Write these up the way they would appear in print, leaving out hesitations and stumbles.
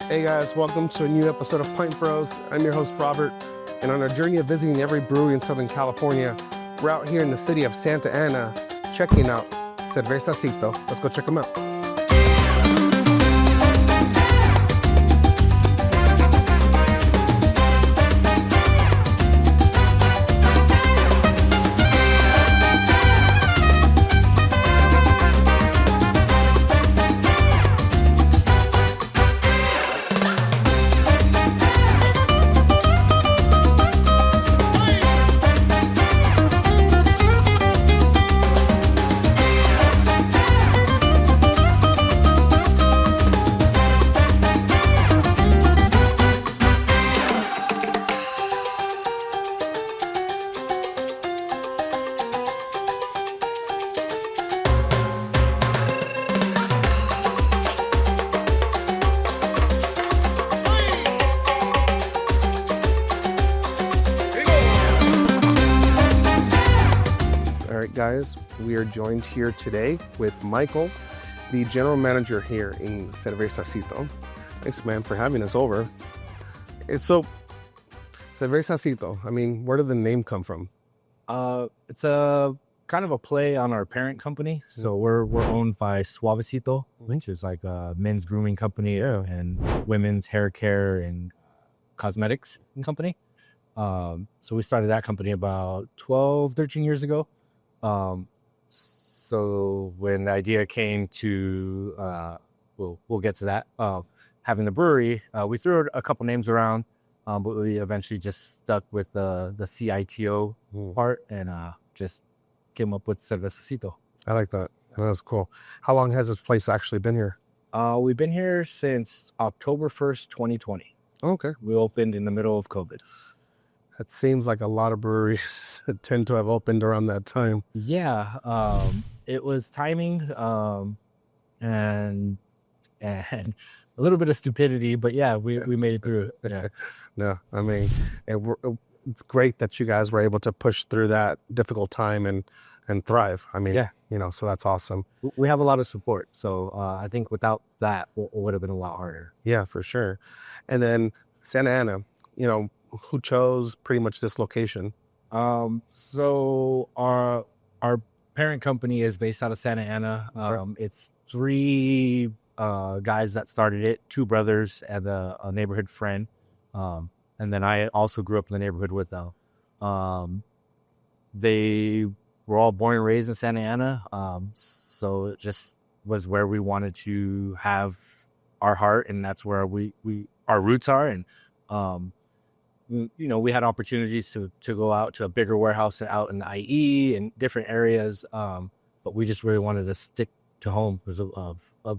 Hey guys, welcome to a new episode of Pint Bros. I'm your host Robert, and on our journey of visiting every brewery in Southern California, we're out here in the city of Santa Ana checking out Cerveza Cito. Let's go check them out. Guys, we are joined here today with Michael, the general manager here in Cerveza Cito. Thanks, man, for having us over. So, Cerveza Cito, I mean, where did the name come from? It's a kind of a play on our parent company. So we're owned by Suavecito, which is like a men's grooming company and women's hair care and cosmetics company. So we started that company about 12, 13 years ago. So when the idea came to, we'll get to that, having the brewery, we threw a couple names around, but we eventually just stuck with the CITO part and just came up with Cerveza Cito. I like that. That's cool. How long has this place actually been here? We've been here since October 1st, 2020. Okay. We opened in the middle of COVID. It seems like a lot of breweries tend to have opened around that time. Yeah, it was timing and a little bit of stupidity, but yeah, we made it through. Yeah. No, I mean, it's great that you guys were able to push through that difficult time and thrive. I mean, yeah, so that's awesome. We have a lot of support, so I think without that, it would have been a lot harder. Yeah, for sure. And then Santa Ana, who chose pretty much this location? So our parent company is based out of Santa Ana. It's three guys that started it, two brothers and a neighborhood friend. And then I also grew up in the neighborhood with them. They were all born and raised in Santa Ana. So it just was where we wanted to have our heart, and that's where our roots are. And we had opportunities to go out to a bigger warehouse out in the IE and different areas, but we just really wanted to stick to home because of a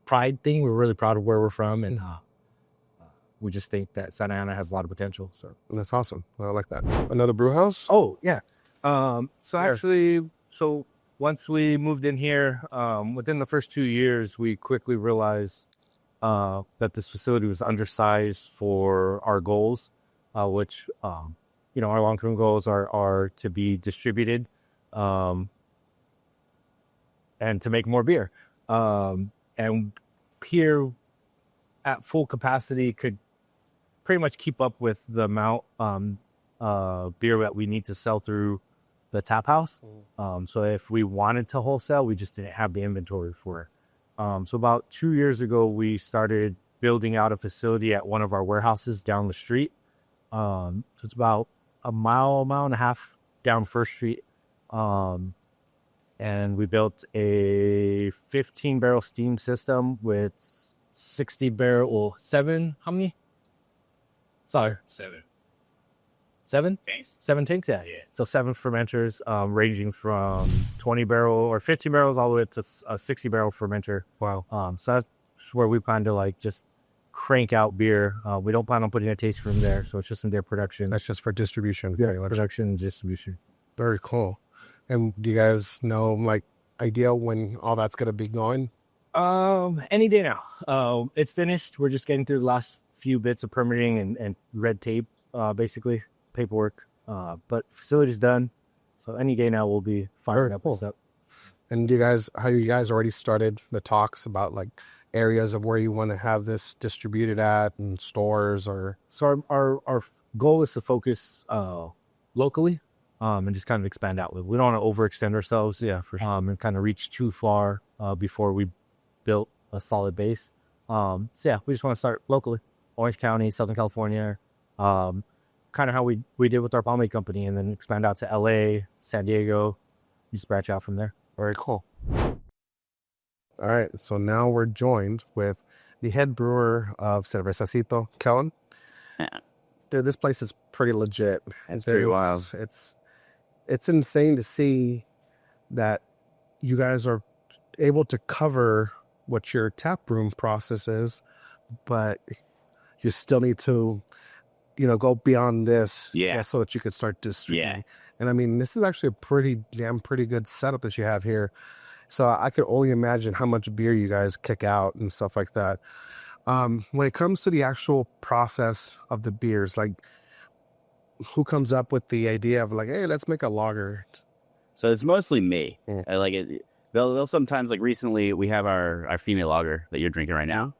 pride thing. We're really proud of where we're from, and we just think that Santa Ana has a lot of potential. So that's awesome. I like that. Another brew house? Oh yeah. So once we moved in here, within the first 2 years, we quickly realized that this facility was undersized for our goals, which, our long-term goals are to be distributed and to make more beer. And here at full capacity could pretty much keep up with the amount beer that we need to sell through the tap house. So if we wanted to wholesale, we just didn't have the inventory for it. So about 2 years ago, we started building out a facility at one of our warehouses down the street. So it's about a mile and a half down First Street. And we built a 15-barrel steam system with 7, how many? Sorry. 7. 7? Tanks? 7 tanks, yeah. So 7 fermenters, ranging from 20 barrel or 15 barrels all the way to a 60 barrel fermenter. Wow. So that's where we plan to just crank out beer. We don't plan on putting a taste room there, so it's just in their production. That's just for distribution. Yeah, production and distribution. Very cool. And do you guys know, idea when all that's going to be going? Any day now. It's finished. We're just getting through the last few bits of permitting and red tape, basically. Paperwork, but facility's done, so any day now we'll be firing up. And have you guys already started the talks about areas of where you want to have this distributed at and stores or? So our goal is to focus locally and just kind of expand out. We don't want to overextend ourselves. Yeah, for sure. And kind of reach too far before we built a solid base. So yeah, we just want to start locally, Orange County, Southern California, kind of how we did with our pomade company, and then expand out to LA, San Diego, just branch out from there. Very cool. All right, so now we're joined with the head brewer of Cerveza Cito, Kellen. Yeah. Dude, this place is pretty legit. It's pretty wild. It's insane to see that you guys are able to cover what your tap room process is, but you still need to, go beyond this, just so that you could start distributing. Yeah. And I mean, this is actually a pretty good setup that you have here. So I could only imagine how much beer you guys kick out and stuff like that. When it comes to the actual process of the beers, like, who comes up with the idea of like, hey, let's make a lager? So it's mostly me. Mm. I like it. They'll sometimes, like recently, we have our female lager that you're drinking right now,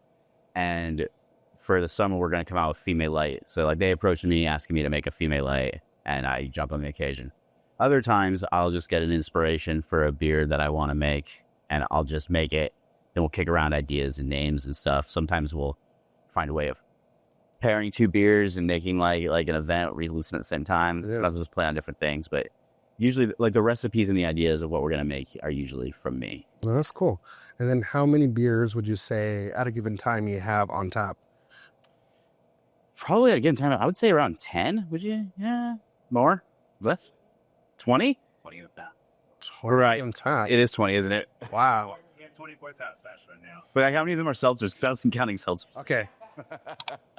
and for the summer we're going to come out with female light. So like they approached me asking me to make a female light, and I jump on the occasion. Other times I'll just get an inspiration for a beer that I want to make, and I'll just make it. Then we'll kick around ideas and names and stuff. Sometimes we'll find a way of pairing two beers and making like an event releasing at the same time. Yeah. Sometimes we'll just play on different things, but usually like the recipes and the ideas of what we're going to make are usually from me. Well, that's cool. And then how many beers would you say at a given time you have on tap? Probably at a given time, I would say around 10. Would you? Yeah. More? Less? 20? 20 of that. Right. On tap. It is 20, isn't it? Wow. We have 20 points out stash right now. But like, how many of them are seltzers? Because I wasn't counting seltzers. Okay.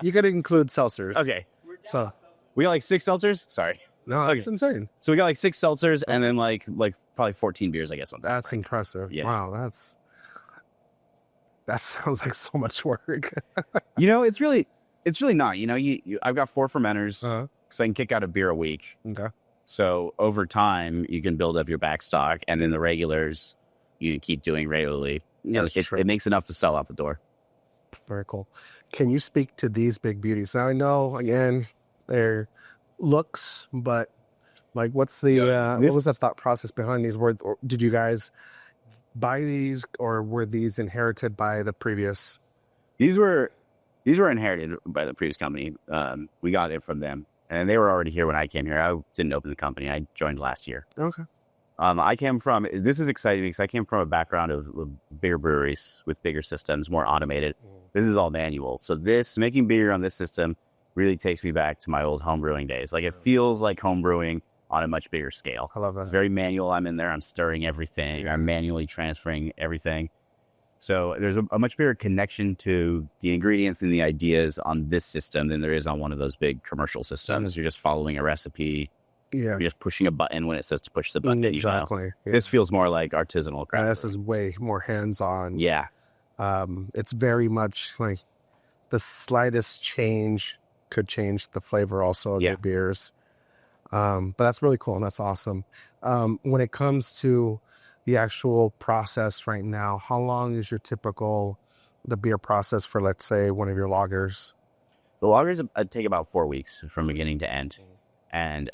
You could include seltzers. Okay. So, We got like 6 seltzers? Sorry. no, that's insane. So we got like 6 seltzers and then like probably 14 beers, I guess. On That's right impressive. Yeah. Wow, that sounds like so much work. It's really not. I've got 4 fermenters, Uh-huh. so I can kick out a beer a week. Okay. So over time, you can build up your back stock, and then the regulars you can keep doing regularly. That's true. It makes enough to sell out the door. Very cool. Can you speak to these big beauties? Now I know again they're looks, but like, what's the what was the thought process behind these? Did you guys buy these, or were these inherited by the previous? These were inherited by the previous company. We got it from them, and they were already here when I came here. I didn't open the company. I joined last year. Okay. This is exciting because I came from a background of bigger breweries with bigger systems, more automated. This is all manual. So making beer on this system really takes me back to my old home brewing days. Like, it feels like home brewing on a much bigger scale. I love that. It's very manual. I'm in there. I'm stirring everything. I'm manually transferring everything. So there's a much bigger connection to the ingredients and the ideas on this system than there is on one of those big commercial systems. You're just following a recipe. Yeah. You're just pushing a button when it says to push the button. Exactly. Yeah. This feels more like artisanal craft. This is way more hands-on. Yeah. It's very much like the slightest change could change the flavor also of your beers. But that's really cool, and that's awesome. When it comes to the actual process right now, how long is your the beer process for, let's say, one of your lagers? The lagers take about 4 weeks from beginning to end. And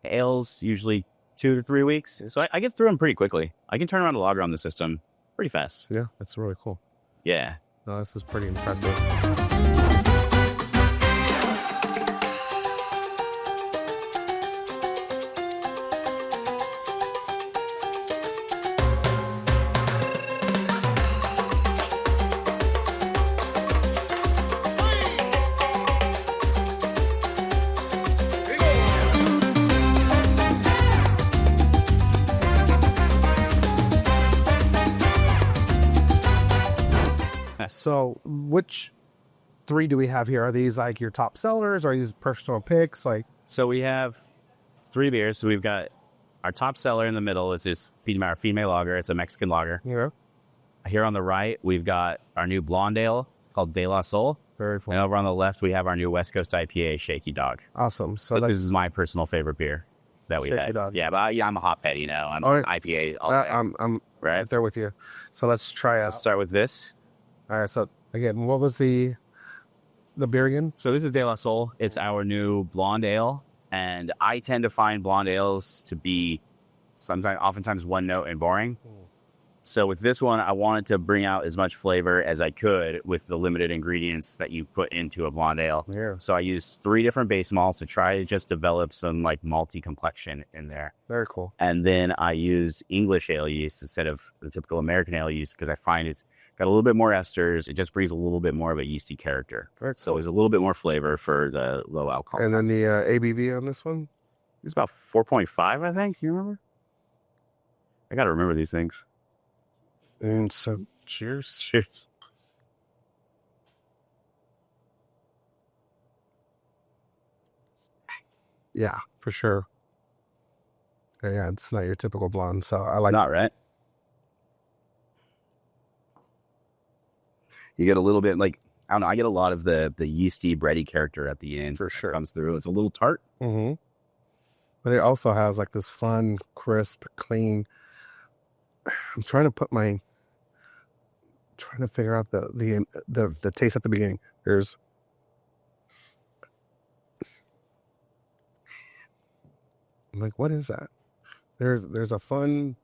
ales usually 2 to 3 weeks. So I get through them pretty quickly. I can turn around a lager on the system pretty fast. Yeah, that's really cool. Yeah. No, this is pretty impressive. So which 3 do we have here? Are these like your top sellers? Or are these personal picks? So we have 3 beers. So we've got our top seller in the middle is this our female lager. It's a Mexican lager. Yeah. Here on the right, we've got our new blonde ale called De La Sol. Very fun. And over on the left, we have our new West Coast IPA, Shaky Dog. Awesome. So This is my personal favorite beer that we Shaky had. dog. Yeah, but I'm a hophead, you know. I'm All right. IPA all day. I'm Right? right there with you. So let's try Let's out. start with this. All right. So again, what was the beer again? So this is De La Soul. It's our new blonde ale, and I tend to find blonde ales to be oftentimes one note and boring. So with this one, I wanted to bring out as much flavor as I could with the limited ingredients that you put into a blonde ale. Yeah. So I used 3 different base malts to try to just develop some like malty complexion in there. Very cool. And then I used English ale yeast instead of the typical American ale yeast because I find it's got a little bit more esters. It just brings a little bit more of a yeasty character. Very So there's a little bit more flavor for the low alcohol. And then the ABV on this one? It's about 4.5, I think. You remember? I got to remember these things. And so cheers. Cheers. Yeah, for sure. Yeah, it's not your typical blonde. So I like Not right. You get a little bit like, I don't know, I get a lot of the yeasty, bready character at the end. For sure. Comes through. It's a little tart. Mm-hmm. But it also has like this fun, crisp, clean. I'm trying to figure out the taste at the beginning. There's I'm like, what is that? There's a fun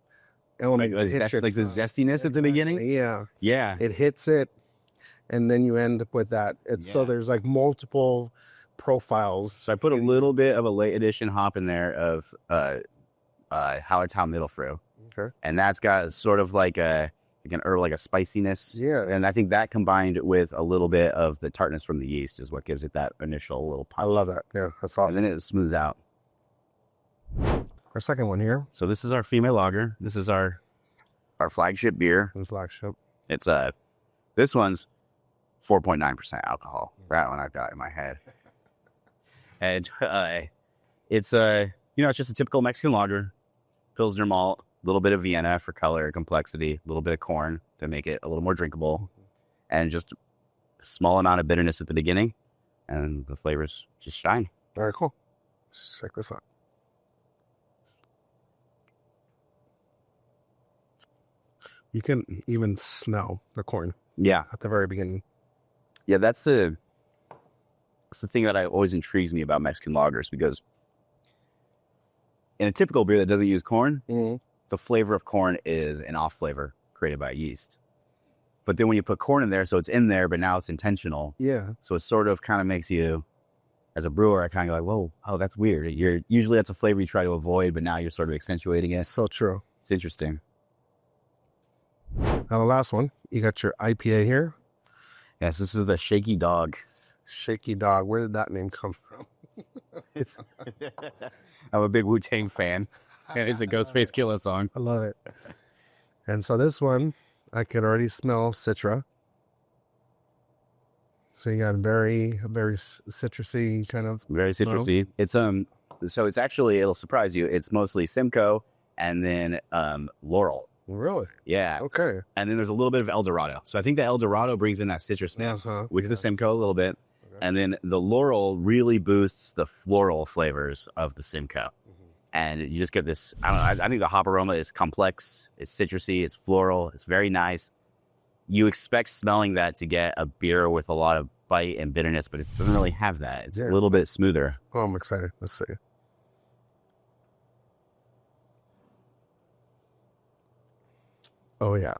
element. Like the zestiness at the beginning. Yeah. Yeah. It hits it, and then you end up with that. So Yeah. there's like multiple profiles. So I put a little bit of a late edition hop in there of Hallertau Mittelfrüh. Okay. And that's got sort of like an herb, like a spiciness. Yeah. And I think that combined with a little bit of the tartness from the yeast is what gives it that initial little punch. I love that. Yeah, that's And awesome. then it smooths out. Our second one here, So this is our female lager. This is our flagship beer. the flagship. It's this one's 4.9% alcohol. That one I've got in my head. And it's it's just a typical Mexican lager. Pilsner malt, a little bit of Vienna for color and complexity, a little bit of corn to make it a little more drinkable, and just a small amount of bitterness at the beginning, and the flavors just shine. Very cool. Let's check this out. You can even smell the corn Yeah. at the very beginning. Yeah, that's the thing that always intrigues me about Mexican lagers, because in a typical beer that doesn't use corn, the flavor of corn is an off flavor created by yeast. But then when you put corn in there, so it's in there, but now it's intentional. Yeah. So it sort of kind of makes you, as a brewer, I kind of go like, whoa, oh, that's weird. Usually that's a flavor you try to avoid, but now you're sort of accentuating it. So true. It's interesting. Now the last one, you got your IPA here. Yes, this is the Shaky Dog. Shaky Dog. Where did that name come from? I'm a big Wu-Tang fan, and it's a Ghostface Killah song. I love it. And so this one, I could already smell Citra. So you got very citrusy kind of. Very citrusy. It's so it's actually, it'll surprise you. It's mostly Simcoe and then Laurel. Really? Yeah. Okay. And then there's a little bit of El Dorado. So I think the El Dorado brings in that citrusness with the Simcoe a little bit. Okay. And then the Laurel really boosts the floral flavors of the Simcoe. And you just get this, I don't know, I think the hop aroma is complex, it's citrusy, it's floral, it's very nice. You expect smelling that to get a beer with a lot of bite and bitterness, but it doesn't really have that. It's a little bit smoother. Oh, I'm excited. Let's see. Oh, yeah.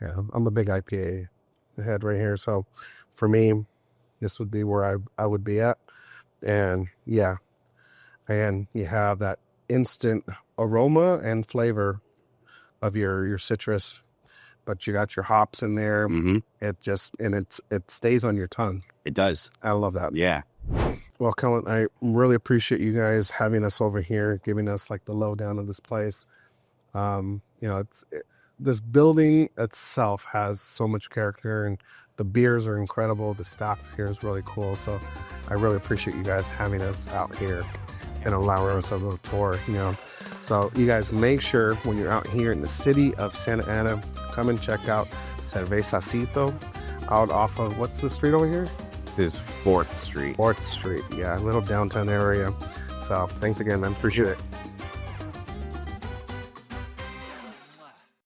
Yeah, I'm a big IPA head right here. So for me, this would be where I would be at. And yeah, and you have that instant aroma and flavor of your citrus, but you got your hops in there. Mm-hmm. It stays on your tongue. It does. I love that. Yeah. Well, Colin, I really appreciate you guys having us over here, giving us like the lowdown of this place. This building itself has so much character, and the beers are incredible. The staff here is really cool. So I really appreciate you guys having us out here and allowing us a little tour, So you guys make sure when you're out here in the city of Santa Ana, come and check out Cerveza Cito out off of, what's the street over here? This is 4th Street. 4th Street. Yeah, a little downtown area. So thanks again, man. Appreciate it.